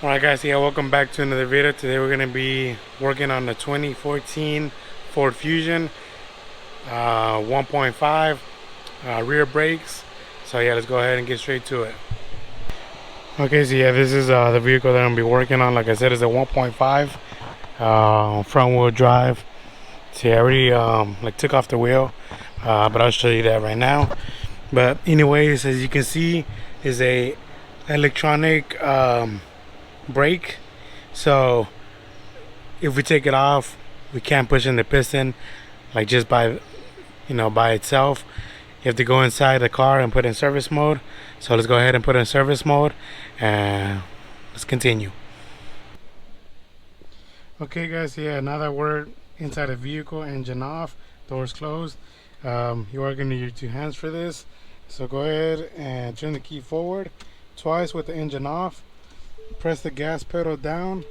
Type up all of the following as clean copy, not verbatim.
Alright guys, yeah, welcome back to another video. Today we're going to be working on the 2014 Ford Fusion 1.5 rear brakes. So yeah, let's go ahead and get straight to it. Okay, so yeah, this is the vehicle that I'm going to be working on. Like I said, it's a 1.5 front wheel drive. See, I already took off the wheel, but I'll show you that right now. But anyways, as you can see, is a electronic brake. So if we take it off, we can't push in the piston like just by itself. You have to go inside the car and put in service mode. So let's go ahead and put in service mode and let's continue. Okay guys, yeah, now that we're inside the vehicle, engine off, doors closed, you are going to use your two hands for this. So go ahead and turn the key forward twice with the engine off. Press the gas pedal down,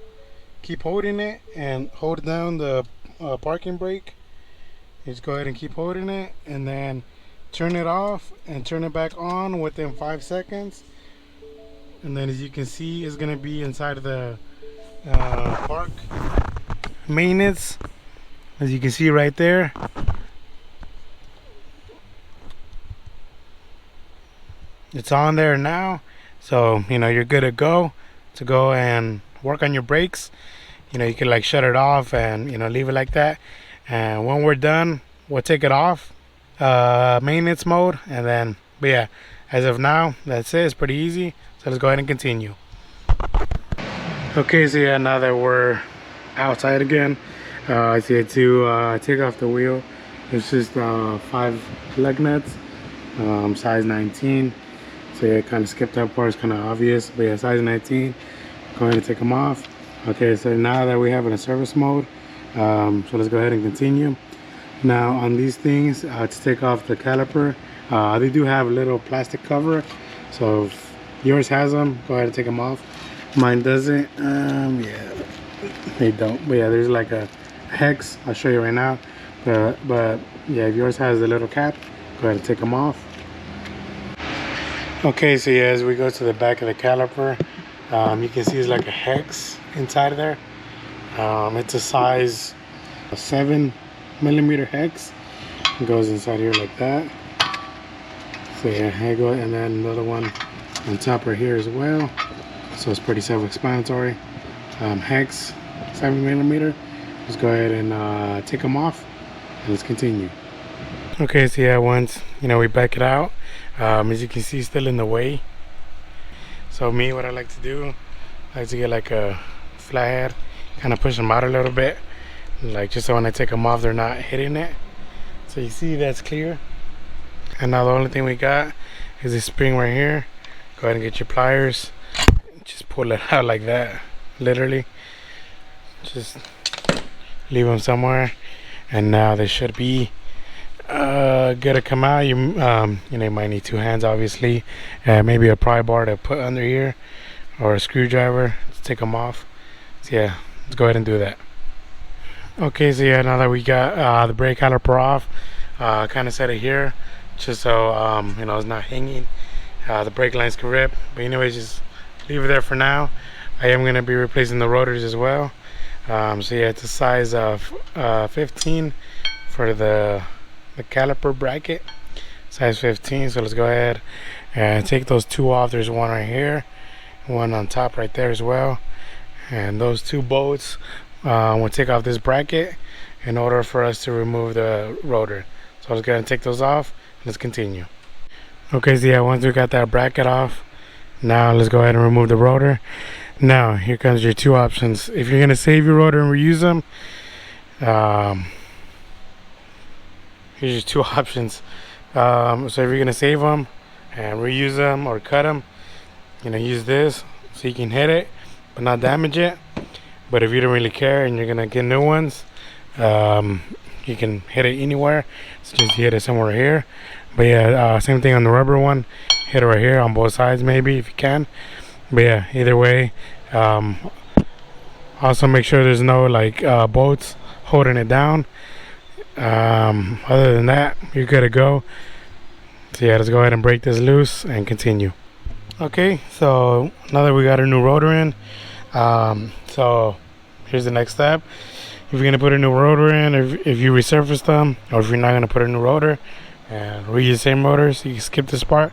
keep holding it, and hold down the parking brake. Just go ahead and keep holding it, and then turn it off and turn it back on within 5 seconds. And then as you can see, it's going to be inside of the park maintenance, as you can see right there. It's on there now, so you're good to go and work on your brakes. You can like shut it off and leave it like that, and when we're done we'll take it off maintenance mode, and then but yeah, as of now that's it. It's pretty easy, so let's go ahead and continue. Okay, so yeah, now that we're outside again, I see it to take off the wheel. It's just 5 lug nuts, size 19. So yeah, kind of skipped that part, it's kind of obvious, but yeah, size 19. Go ahead and take them off. Okay, so now that we have it in service mode, so let's go ahead and continue. Now on these things, to take off the caliper, they do have a little plastic cover. So if yours has them, go ahead and take them off. Mine doesn't. Yeah, they don't. But yeah, there's like a hex. I'll show you right now. But yeah, if yours has the little cap, go ahead and take them off. Okay, so yeah, as we go to the back of the caliper, you can see it's like a hex inside of there. It's a size 7mm hex. It goes inside here like that. So yeah, here you go, and then another one on top right here as well. So it's pretty self-explanatory. Hex 7mm. Let's go ahead and take them off, and let's continue. Okay, so yeah, once we back it out, as you can see, still in the way. So me, what I like to do, I like to get like a flathead, kind of push them out a little bit, like just so when I take them off they're not hitting it. So you see that's clear. And now the only thing we got is this spring right here. Go ahead and get your pliers, just pull it out like that, literally just leave them somewhere, and now they should be good to come out. You might need 2 hands, obviously, maybe a pry bar to put under here, or a screwdriver to take them off. So yeah, let's go ahead and do that. Okay, so yeah, now that we got the brake caliper off, kind of set it here just so it's not hanging. The brake lines can rip, but anyways, just leave it there for now. I am going to be replacing the rotors as well. So yeah, it's a size of 15 for the caliper bracket, size 15. So let's go ahead and take those 2 off. There's one right here, one on top right there as well, and those 2 bolts we'll take off this bracket in order for us to remove the rotor. So let's go ahead and take those off, and let's continue. Okay, so yeah, once we got that bracket off, now let's go ahead and remove the rotor. Now here comes your 2 options. If you're going to save your rotor and reuse them, here's your 2 options. So if you're gonna save them and reuse them or cut them, use this so you can hit it but not damage it. But if you don't really care and you're gonna get new ones, you can hit it anywhere. So just hit it somewhere here. But yeah, same thing on the rubber one. Hit it right here on both sides, maybe, if you can. But yeah, either way. Also make sure there's no bolts holding it down. Other than that, you're good to go. So yeah, let's go ahead and break this loose and continue. Okay, so now that we got our new rotor in, So here's the next step. If you're gonna put a new rotor in, if you resurface them, or if you're not gonna put a new rotor and reuse the same rotors, you can skip this part.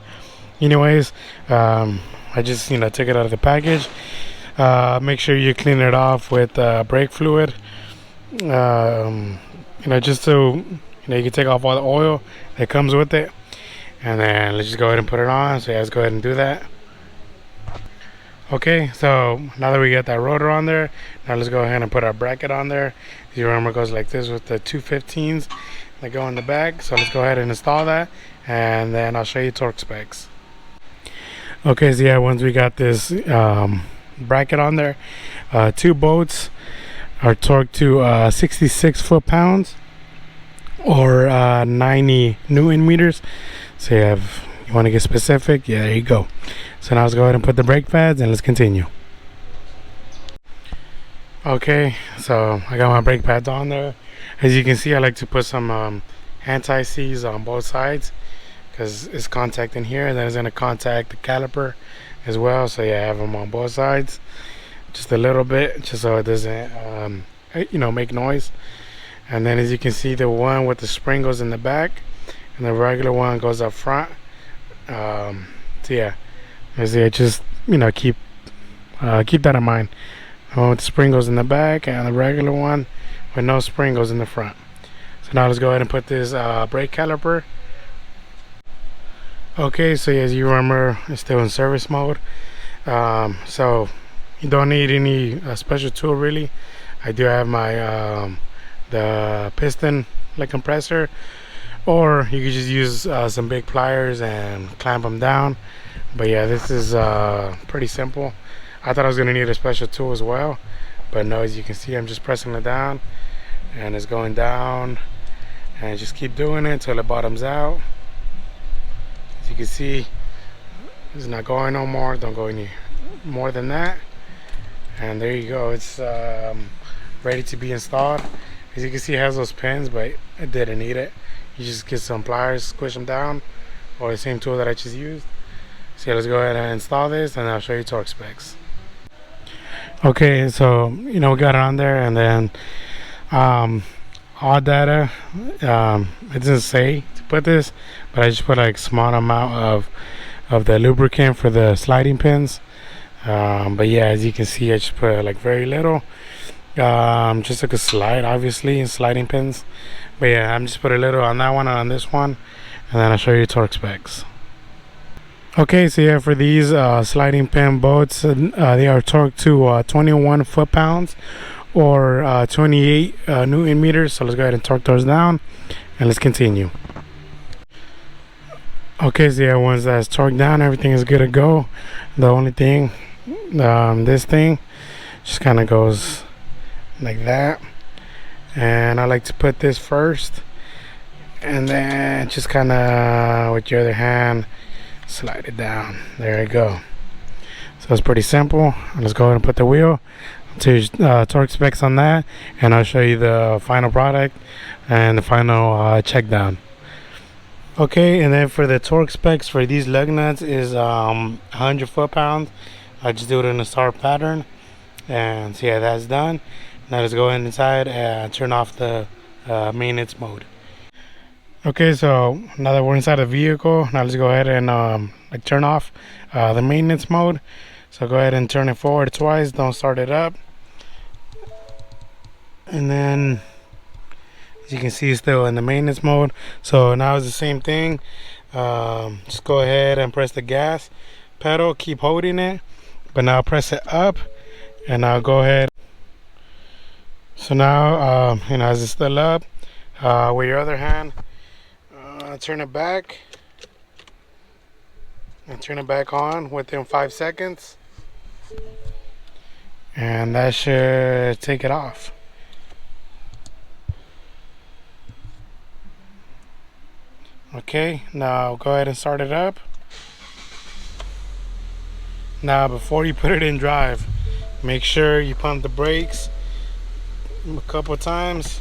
Anyways, I just took it out of the package. Make sure you clean it off with brake fluid. Just so you can take off all the oil that comes with it. And then let's just go ahead and put it on. So yeah, let's go ahead and do that. Okay, so now that we got that rotor on there, now let's go ahead and put our bracket on there. You remember it goes like this with the 215s that go in the back. So let's go ahead and install that, and then I'll show you torque specs. Okay, so yeah, once we got this bracket on there, two bolts are torqued to 66 foot-pounds or 90 Newton meters. So you want to get specific, yeah, there you go. So now let's go ahead and put the brake pads and let's continue. Okay, so I got my brake pads on there. As you can see, I like to put some anti-seize on both sides, because it's contacting here and then it's going to contact the caliper as well. So yeah, I have them on both sides just a little bit, just so it doesn't make noise. And then as you can see, the one with the spring goes in the back and the regular one goes up front. So yeah, as I just keep that in mind. The one with the spring goes in the back and the regular one with no spring goes in the front. So now let's go ahead and put this brake caliper. Okay, so as you remember, it's still in service mode. So you don't need any special tool really. I do have my the piston compressor, or you could just use some big pliers and clamp them down. But yeah, this is pretty simple. I thought I was gonna need a special tool as well, but no, as you can see, I'm just pressing it down and it's going down, and just keep doing it until it bottoms out. As you can see, it's not going no more. Don't go any more than that. And there you go, it's ready to be installed. As you can see, it has those pins, but it didn't need it. You just get some pliers, squish them down, or the same tool that I just used. So yeah, let's go ahead and install this and I'll show you torque specs. Okay, so we got it on there, and then all data, it doesn't say to put this, but I just put like small amount of the lubricant for the sliding pins. But yeah, as you can see, I just put like very little, just like a slide, obviously, in sliding pins. But yeah, I'm just put a little on that one and on this one, and then I'll show you torque specs. Okay, so yeah, for these sliding pin bolts, they are torqued to 21 foot-pounds or 28 Newton meters. So let's go ahead and torque those down and let's continue. Okay, so yeah, once that's torqued down, everything is good to go. The only thing, this thing just kind of goes like that, and I like to put this first and then just kind of with your other hand slide it down. There you go. So it's pretty simple. Let's go ahead and put the wheel to torque specs on that, and I'll show you the final product and the final check down. Okay, and then for the torque specs for these lug nuts is 100 foot-pounds. I just do it in a star pattern, and so yeah, that's done. Now let's go inside and turn off the maintenance mode. Okay, so now that we're inside the vehicle, now let's go ahead and turn off the maintenance mode. So go ahead and turn it forward twice, don't start it up. And then as you can see, it's still in the maintenance mode. So now it's the same thing. Just go ahead and press the gas pedal, keep holding it, but now press it up, and now go ahead. So now as it's still up, with your other hand, turn it back and turn it back on within 5 seconds, and that should take it off. Okay, now go ahead and start it up. Now before you put it in drive, make sure you pump the brakes a couple times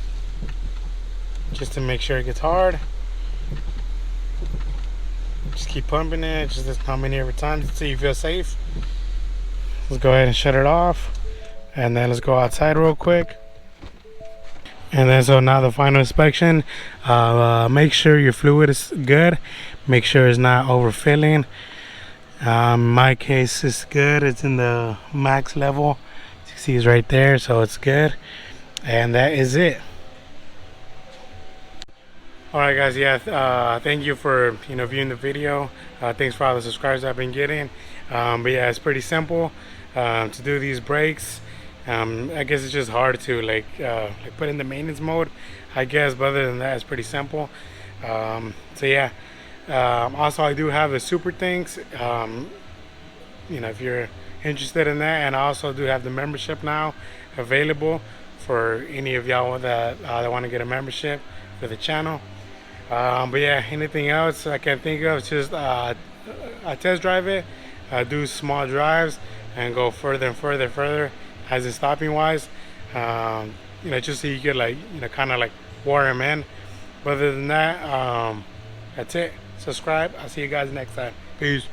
just to make sure it gets hard. Just keep pumping it, just how many every time until you feel safe. Let's go ahead and shut it off. And then let's go outside real quick. And then so now the final inspection. Make sure your fluid is good. Make sure it's not overfilling. In my case, it's good. It's in the max level. As you see, it's right there, so it's good. And that is it. All right, guys. Yeah. Thank you for viewing the video. Thanks for all the subscribers I've been getting. But yeah, it's pretty simple to do these brakes. I guess it's just hard to like put in the maintenance mode, I guess, but other than that, it's pretty simple. So yeah. Also, I do have the super things. If you're interested in that, and I also do have the membership now available for any of y'all that want to get a membership for the channel. But yeah, anything else I can think of, just I test drive it, do small drives, and go further and further as in stopping wise. Just so you could like kind of like wore them in. But other than that, that's it. Subscribe. I'll see you guys next time. Peace.